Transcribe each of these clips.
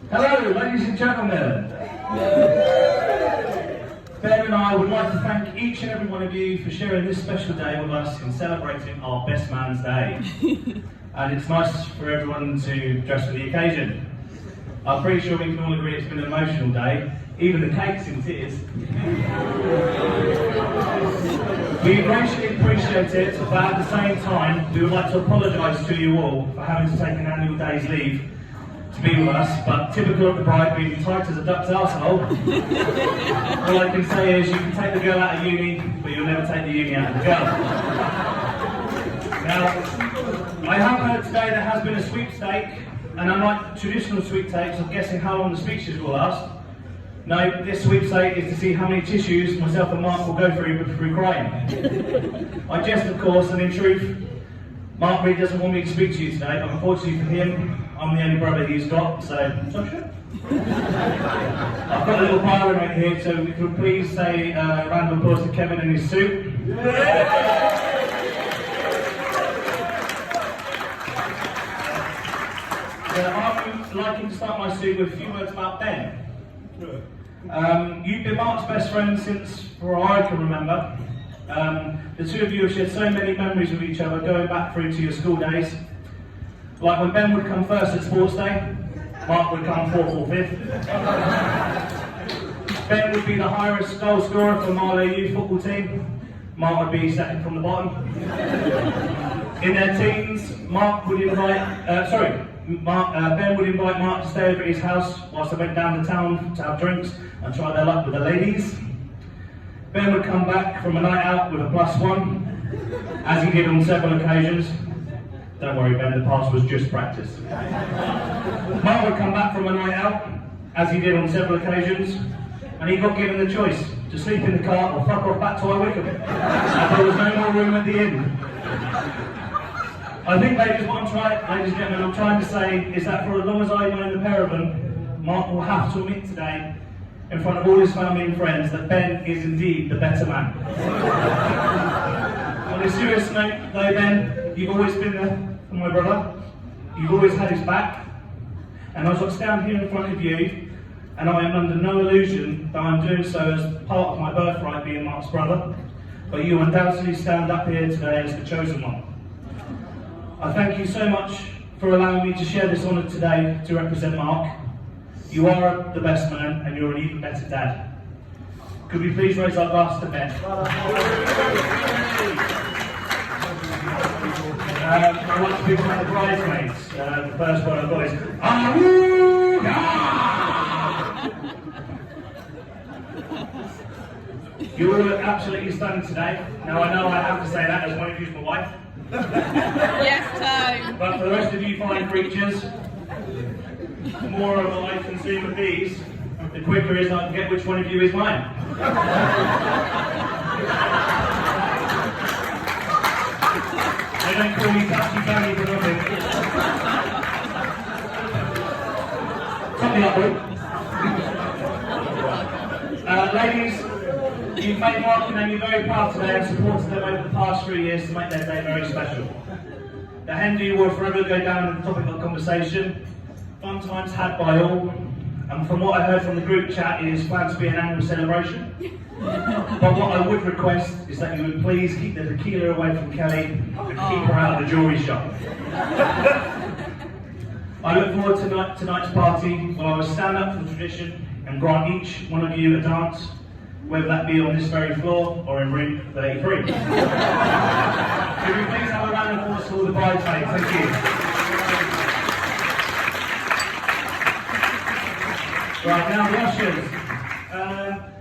Hello, ladies and gentlemen. Ben and I would like to thank each and every one of you for sharing this special day with us in celebrating our Best Man's Day. And it's nice for everyone to dress for the occasion. I'm pretty sure we can all agree it's been an emotional day, even the cake's in tears. We greatly appreciate it, but at the same time, we would like to apologise to you all for having to take an annual day's leave to be with us, but typical of the bride being tight as a duck's arsehole. All I can say is you can take the girl out of uni, but you'll never take the uni out of the girl. Now, I have heard today there has been a sweepstake, and unlike traditional sweepstakes of guessing how long the speeches will last, no, this sweepstake is to see how many tissues myself and Mark will go through crying. I jest, of course, and in truth, Mark really doesn't want me to speak to you today, but unfortunately for him, I'm the only brother he's got, so I've got a little pile right here, so if you could please say a round of applause to Kevin in his suit. I'm liking to start my suit with a few words about Ben. You've been Mark's best friend since, for all I can remember. The two of you have shared so many memories with each other going back through to your school days. Like when Ben would come first at sports day, Mark would come fourth or fifth. Ben would be the highest goal scorer for Marlow youth football team. Mark would be second from the bottom. In their teens, Ben would invite Mark to stay over at his house whilst they went down to town to have drinks and try their luck with the ladies. Ben would come back from a night out with a +1, as he did on several occasions. Don't worry, Ben, the past was just practice. Mark would come back from a night out, as he did on several occasions, and he got given the choice to sleep in the car or fuck off back to High Wycombe, as there was no more room at the inn. I think, ladies and gentlemen, I'm trying to say is that for as long as I've known the pair of them, Mark will have to admit today, in front of all his family and friends, that Ben is indeed the better man. On a serious note, though, Ben, you've always been there for my brother. You've always had his back. And as I stand here in front of you, and I am under no illusion that I'm doing so as part of my birthright being Mark's brother, but you undoubtedly stand up here today as the chosen one. I thank you so much for allowing me to share this honour today to represent Mark. You are the best man, and you're an even better dad. Could we please raise our glass to Ben? I want to speak about the bridesmaids. The first one I've got is Aruga! You all look absolutely stunning today. Now I know I have to say that as one of you's my wife. Yes, Tone. But for the rest of you fine creatures, the more of I consume of these, the quicker it is I can get which one of you is mine. They don't call me Touchy Tony for nothing. Something up, ladies, you've made Mark and Amy very proud today and supported them over the past 3 years to make their day very special. The hen do will forever go down as the topic of conversation. Fun times had by all, and from what I heard from the group chat, it is planned to be an annual celebration. But what I would request is that you would please keep the tequila away from Kelly and keep her out of the jewellery shop. I look forward to tonight's party, where I will stand up for the tradition and grant each one of you a dance, whether that be on this very floor or in room 33. Could we please have a round of applause for all the bridesmaids? Thank you. Right, now the ushers.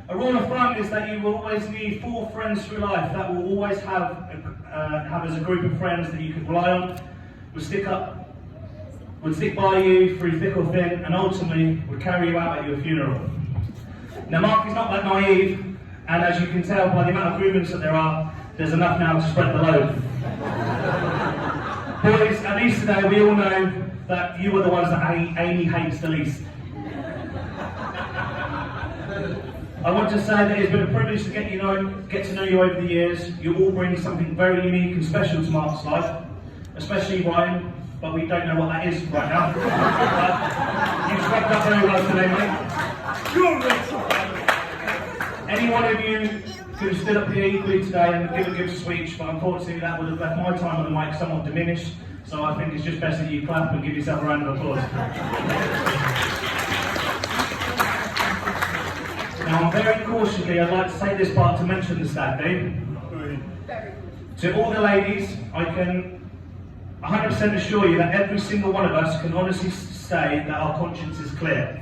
A rule of thumb is that you will always need 4 friends through life that will always have as a group of friends that you can rely on, would stick by you through thick or thin, and ultimately would carry you out at your funeral. Now Mark is not that naive, and as you can tell by the amount of agreements that there are, there's enough now to spread the load. Boys, at least today we all know that you are the ones that Amy hates the least. I want to say that it's been a privilege to get to know you over the years. You all bring something very unique and special to Mark's life, especially Ryan, but we don't know what that is right now. You've swept up very well today, mate. Any one of you could have stood up here equally today and give a good speech, but unfortunately that would have left my time on the mic somewhat diminished, so I think it's just best that you clap and give yourself a round of applause. Now, very cautiously, I'd like to take this part to mention the stag do. To all the ladies, I can 100% assure you that every single one of us can honestly say that our conscience is clear.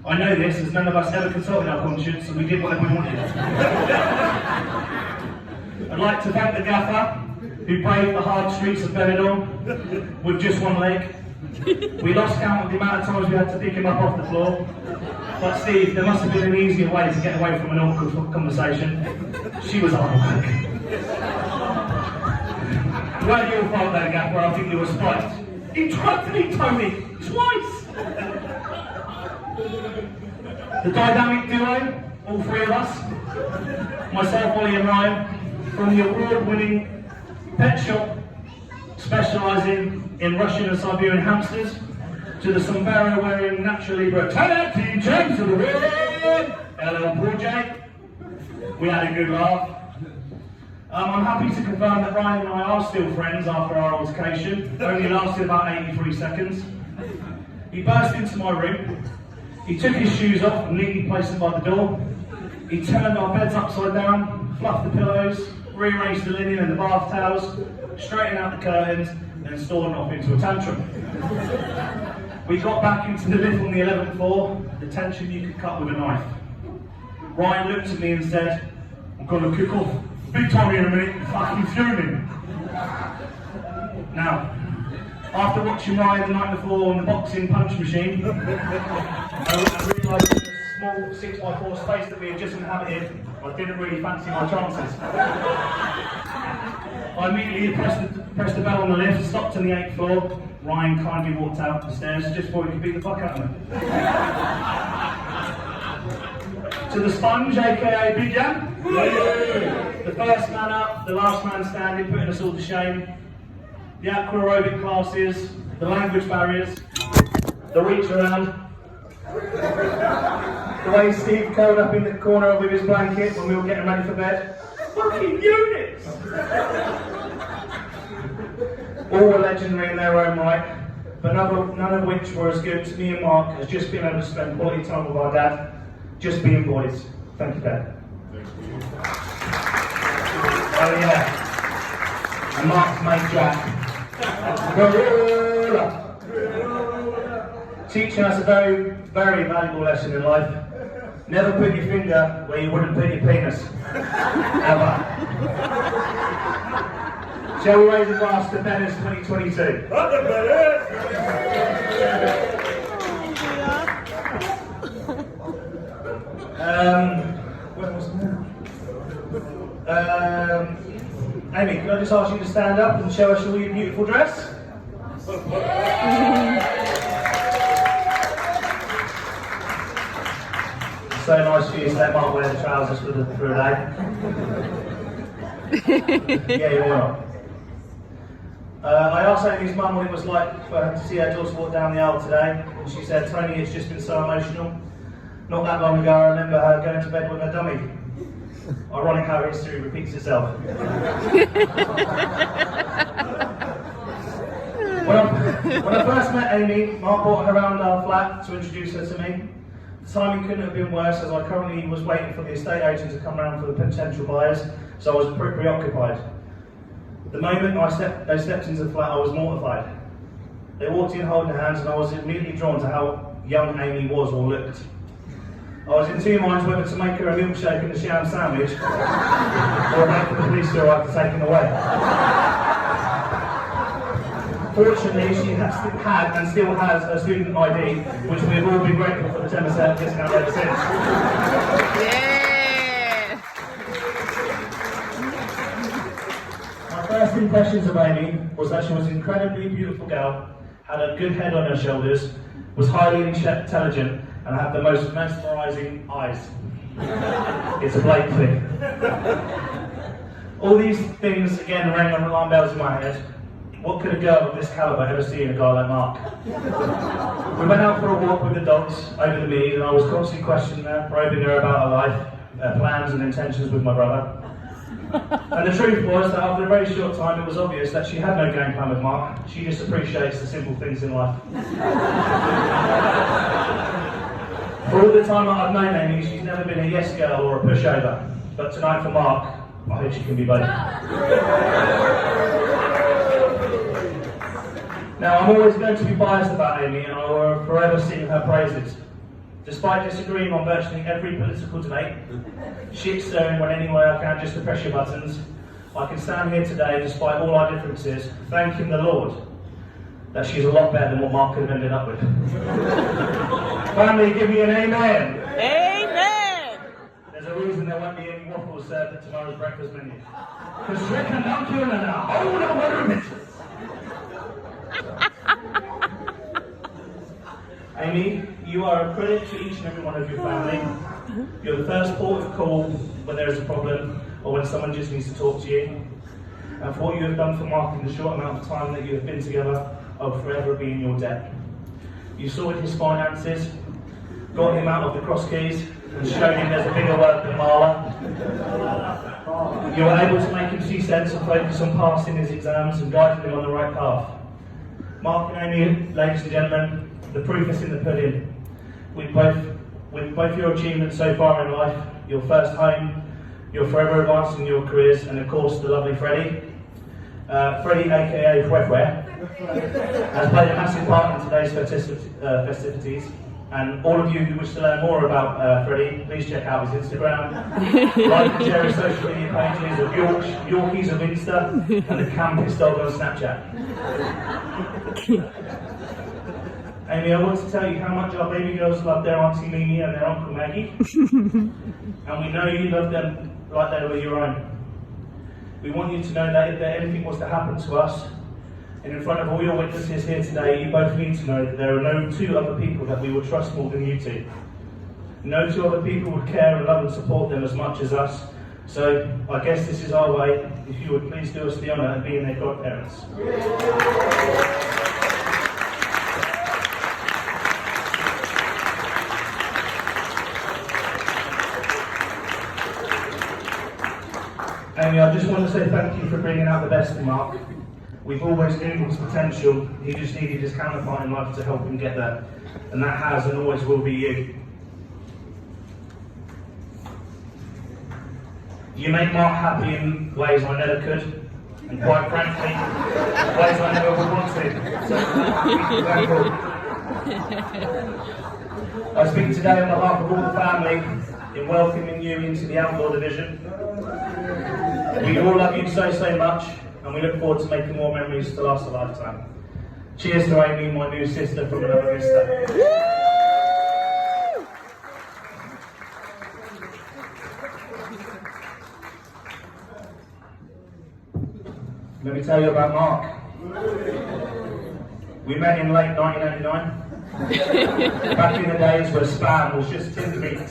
I know this as none of us ever consulted our conscience and we did whatever we wanted. I'd like to thank the gaffer who braved the hard streets of Benidorm with just one leg. We lost count of the amount of times we had to pick him up off the floor. But Steve, there must have been an easier way to get away from an awkward conversation. She was hard work. It weren't your fault though, Gaffer, I think you were spiked. He tried to meet Tony twice! The dynamic duo, all three of us, myself, Ollie and Ryan, from the award-winning pet shop specialising in Russian and Siberian hamsters, to the sombrero-wearing naturally Britannic Team James of the world, hello Paul J. We had a good laugh. I'm happy to confirm that Ryan and I are still friends after our altercation. It only lasted about 83 seconds. He burst into my room. He took his shoes off and neatly placed them by the door. He turned our beds upside down, fluffed the pillows, rearranged the linen and the bath towels, straightened out the curtains, and stormed off into a tantrum. We got back into the lift on the 11th floor, the tension you could cut with a knife. Ryan looked at me and said, I'm going to kick off big time in a minute, fucking fuming. Now, after watching Ryan the night before on the boxing punch machine, I realised in the small 6x4 space that we had just inhabited, I didn't really fancy my chances. I immediately pressed the bell on the lift, stopped on the 8th floor. Ryan kindly walked out the stairs just before he could beat the fuck out of me. To the sponge, aka Big Jan. The first man up, the last man standing, putting us all to shame. The aqua aerobic classes, the language barriers, the reach around. The way Steve curled up in the corner with his blanket when we were getting ready for bed. Fucking units! All were legendary in their own right, but none of which were as good to me and Mark as just being able to spend quality time with our dad, just being boys. Thank you, Dad. Oh yeah, and Mark's mate Jack. Teaching us a very, very valuable lesson in life. Never put your finger where you wouldn't put your penis. Ever. Shall we raise a glass to Venice 2022? Where was it now? Amy, can I just ask you to stand up and show us your beautiful dress? So nice for you to let Mark wear the trousers for a day. Yeah, you're not. I asked Amy's mum what it was like for her to see her daughter walk down the aisle today, and she said, Tony, it's just been so emotional. Not that long ago, I remember her going to bed with her dummy. Ironic how history repeats itself. When I first met Amy, Mark brought her around our flat to introduce her to me. The timing couldn't have been worse, as I currently was waiting for the estate agent to come around for the potential buyers, so I was preoccupied. The moment they stepped into the flat, I was mortified. They walked in holding hands, and I was immediately drawn to how young Amy was or looked. I was in two minds whether to make her a milkshake and a sham sandwich, or wait for the police to arrive to take him away. Fortunately, she had and still has her student ID, which we have all been grateful for the 10% discount ever since. Yeah! My first impressions of Amy was that she was an incredibly beautiful girl, had a good head on her shoulders, was highly intelligent, and had the most mesmerising eyes. It's a Blake thing. All these things, again, rang alarm bells in my head. What could a girl of this calibre ever see in a guy like Mark? We went out for a walk with the dogs over the mead, and I was constantly questioning her, probing her about her life, her plans and intentions with my brother. And the truth was that after a very short time it was obvious that she had no game plan with Mark. She just appreciates the simple things in life. For all the time that I've known Amy, she's never been a yes girl or a pushover. But tonight for Mark, I hope she can be both. Now, I'm always going to be biased about Amy, and I will forever sing her praises. Despite disagreeing on virtually every political debate, shit-stirring when any way I can just to press your buttons, I can stand here today, despite all our differences, thanking the Lord that she's a lot better than what Mark could have ended up with. Family, give me an amen. Amen. There's a reason there won't be any waffles served at tomorrow's breakfast menu. Because Rick and Duncan and a whole lot of remittance. Amy, you are a credit to each and every one of your family. You're the first port of call when there is a problem or when someone just needs to talk to you. And for what you have done for Mark in the short amount of time that you have been together, I will forever be in your debt. You sorted his finances, got him out of the cross keys, and showed him there's a bigger world than Marla. You were able to make him see sense and focus on passing his exams and guiding him on the right path. Mark and Amy, ladies and gentlemen, the proof is in the pudding. With both your achievements so far in life, your first home, your forever advancing your careers, and of course the lovely Freddie. Freddie, aka Fwefwe, has played a massive part in today's festivities. And all of you who wish to learn more about Freddie, please check out his Instagram, like and share his social media pages of Yorkies of Insta, and the campest dog on Snapchat. Amy, I want to tell you how much our baby girls love their Auntie Mimi and their Uncle Maggie. And we know you love them like they were your own. We want you to know that if anything was to happen to us, and in front of all your witnesses here today, you both need to know that there are no two other people that we would trust more than you two. No two other people would care and love and support them as much as us. So I guess this is our way. If you would please do us the honour of being their godparents. Amy, I just want to say thank you for bringing out the best in Mark. We've always knew his potential. He just needed his counterpart in life to help him get there. And that has and always will be you. You make Mark happy in ways I never could. And quite frankly, ways I never would want to. I speak today on behalf of all the family in welcoming you into the outdoor division. We all love you so much, and we look forward to making more memories to last a lifetime. Cheers to Amy, my new sister from another mister. Let me tell you about Mark. We met in late 1999, back in the days where spam was just tinned meat.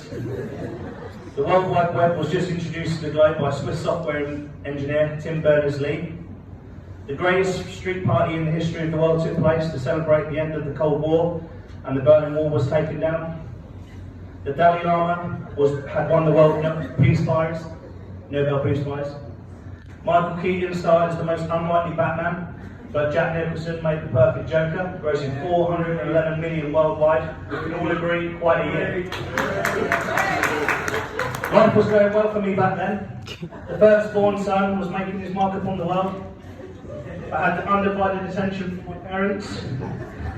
The World Wide Web was just introduced to the globe by Swiss software engineer Tim Berners-Lee. The greatest street party in the history of the world took place to celebrate the end of the Cold War, and the Berlin Wall was taken down. The Dalai Lama had won the World Peace Prize, Nobel Peace Prize. Michael Keaton starred as the most unlikely Batman, but Jack Nicholson made the perfect Joker, grossing 411 million worldwide. We can all agree, quite a year. Life was going well for me back then. The firstborn son was making his mark upon the world. I had the undivided attention from my parents,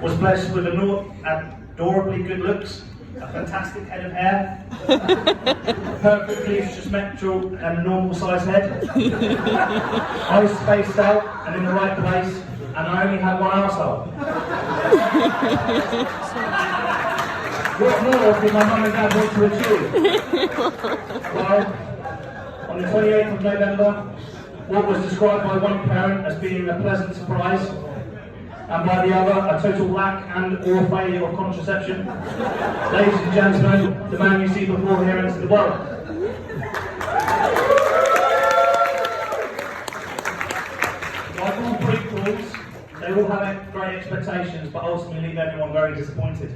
was blessed with adorably good looks, a fantastic head of hair, perfectly symmetrical and a normal sized head. I was spaced out and in the right place, and I only had one arsehole. What more did my mum and dad want to achieve? Well, on the 28th of November, what was described by one parent as being a pleasant surprise, and by the other, a total lack and or failure of contraception. Ladies and gentlemen, the man you see before here into the world. Like all prequels, they all have great expectations, but ultimately leave everyone very disappointed.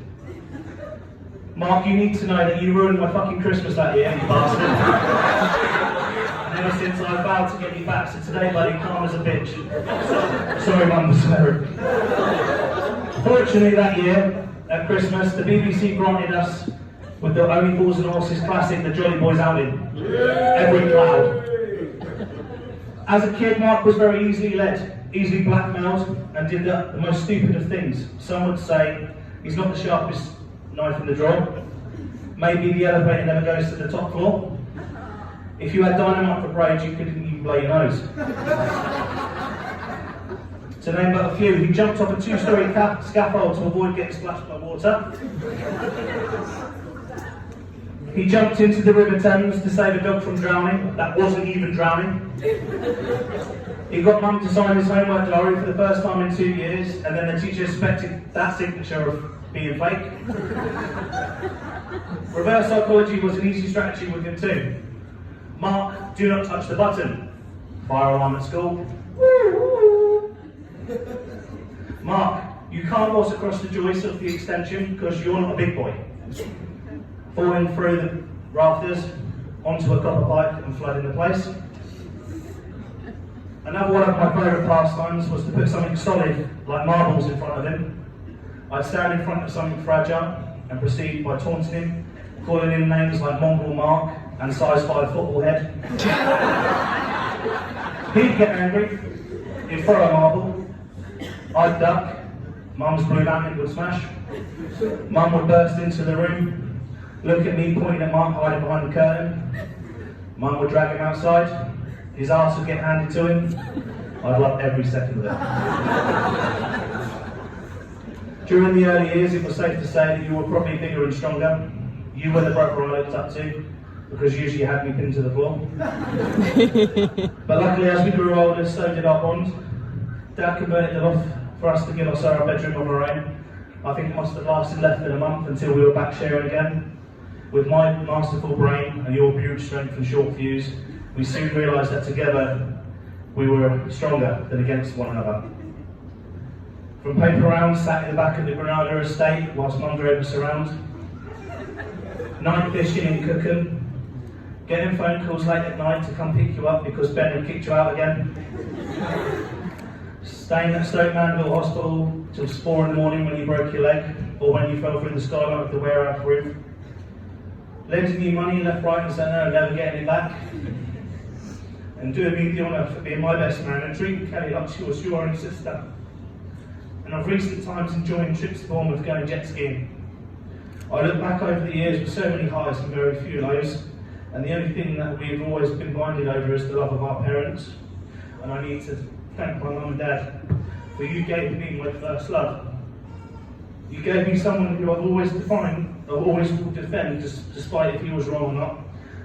Mark, you need to know that you ruined my fucking Christmas that year, you bastard. And ever since I vowed to get you back, so today, buddy, calm as a bitch. Sorry, Mum, for swearing. Fortunately, that year, at Christmas, the BBC granted us with the Only Fools and Horses classic, The Jolly Boys Outing. Every cloud. As a kid, Mark was very easily led, easily blackmailed, and did the most stupid of things. Some would say he's not the sharpest knife in the drawer. Maybe the elevator never goes to the top floor. If you had dynamite for braids, you couldn't even blow your nose. To name but a few, he jumped off a 2-story scaffold to avoid getting splashed by water. He jumped into the River Thames to save a dog from drowning. That wasn't even drowning. He got Mum to sign his homework diary for the first time in 2 years, and then the teacher suspected that signature of being fake. Reverse psychology was an easy strategy with him too. Mark, do not touch the button. Fire alarm at school. Mark, you can't walk across the joist of the extension because you're not a big boy. Falling through the rafters onto a copper pipe and flooding the place. Another one of my favourite pastimes was to put something solid, like marbles, in front of him. I'd stand in front of something fragile and proceed by taunting him, calling him names like Mongrel Mark and Size 5 football head. He'd get angry, he'd throw a marble, I'd duck, Mum's Blue Mountain would smash, Mum would burst into the room, look at me pointing at Mark hiding behind the curtain, Mum would drag him outside, his arse would get handed to him, I'd love every second of it. During the early years, it was safe to say that you were probably bigger and stronger. You were the brother I looked up to, because usually you had me pinned to the floor. But luckily, as we grew older, so did our bond. Dad converted it off for us to give us our bedroom of our own. I think it must have lasted less than a month until we were back sharing again. With my masterful brain and your brute strength and short fuse, we soon realised that together we were stronger than against one another. From paper rounds sat in the back of the Granada estate whilst Mum drove us around. Night fishing and cooking. Getting phone calls late at night to come pick you up because Ben had kicked you out again. Staying at Stoke Mandeville Hospital till 4 in the morning when you broke your leg or when you fell through the skylight of the warehouse roof. Lending you money left, right and centre and never getting it back. And doing me the honour for being my best man and treating Kelly like she was your own sister. And of recent times enjoying trips to Bournemouth going jet skiing. I look back over the years with so many highs and very few lows, and the only thing that we've always been bonded over is the love of our parents. And I need to thank my mum and dad for you gave me my first love. You gave me someone who I've always will defend despite if he was wrong or not.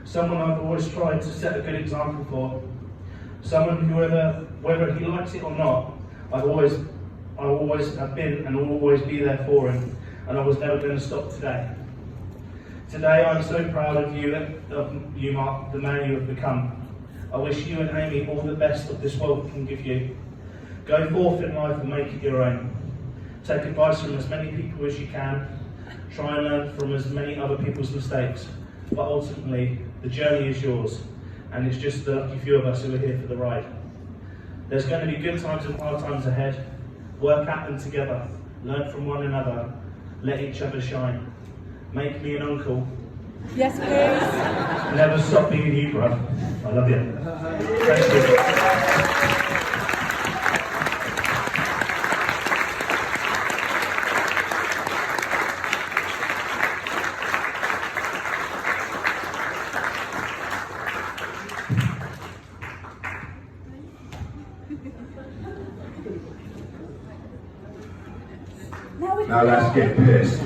Someone I've always tried to set a good example for. Someone who, whether he likes it or not, I always have been and will always be there for him, and I was never going to stop today. Today I'm so proud of you, Mark, the man you have become. I wish you and Amy all the best of this world can give you. Go forth in life and make it your own. Take advice from as many people as you can. Try and learn from as many other people's mistakes. But ultimately, the journey is yours, and it's just the lucky few of us who are here for the ride. There's going to be good times and hard times ahead. Work at them together, learn from one another, let each other shine. Make me an uncle. Yes, please. Never stop being you, bruv. I love you. Thank you. Now let's get pissed.